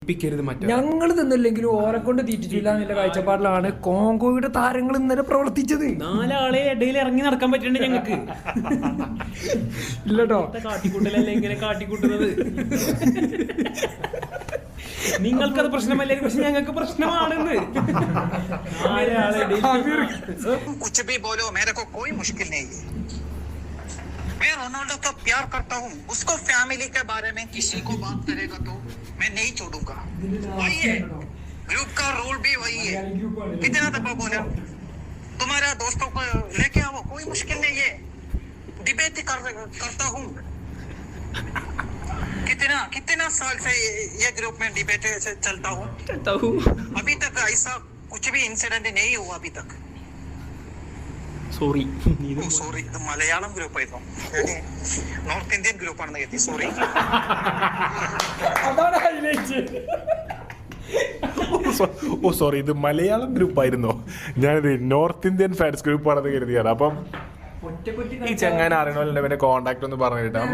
ഞങ്ങൾ തിന്നില്ലെങ്കിലും ഓരെ കൊണ്ട് തീറ്റിച്ചില്ല എന്നുള്ള കാഴ്ചപ്പാടിലാണ് കോങ്കോയുടെ താരങ്ങൾ ഇന്നലെ പ്രവർത്തിച്ചത്. 4 ആളെ ഇടയിൽ ഇറങ്ങി നടക്കാൻ പറ്റുന്നുണ്ട് ഞങ്ങൾക്ക്. ഇല്ലട്ടോ, കാട്ടിക്കൂട്ടലല്ലേ ഇങ്ങനെ കാട്ടിക്കൂട്ടുന്നത്. നിങ്ങൾക്കത് പ്രശ്നമല്ലേ, പക്ഷെ ഞങ്ങൾക്ക് പ്രശ്നമാണെന്ന്. कुछ भी बोलो मेरे को कोई मुश्किल नहीं है. मैं रोनाल्डो को प्यार करता हूँ. उसको फैमिली के बारे में किसी को बात करेगा तो मैं नहीं छोड़ूंगा. वही है ग्रुप का रूल भी वही है. कितना दफा बोला तुम्हारा दोस्तों को लेके आओ, कोई मुश्किल नहीं है. डिबेट करता हूँ. कितना साल से ये ग्रुप में डिबेट चलता हूँ. अभी तक ऐसा कुछ भी इंसिडेंट नहीं हुआ अभी तक. സോറി സോറി, ഇത് മലയാളം ഗ്രൂപ്പ് ആയിരുന്നു, നോർത്ത് ഇന്ത്യൻ ഗ്രൂപ്പ് ആണെന്ന് കരുതി. സോറി. ഓ സോറി, ഇത് മലയാളം ഗ്രൂപ്പ് ആയിരുന്നോ? ഞാനിത് നോർത്ത് ഇന്ത്യൻ ഫാൻസ് ഗ്രൂപ്പ് ആണെന്ന് കരുതിയാണ്. അപ്പം ഈ ചങ്ങാൻ അറിയണമല്ലോ, കോണ്ടാക്ട് ഒന്ന് പറഞ്ഞു കേട്ടോ.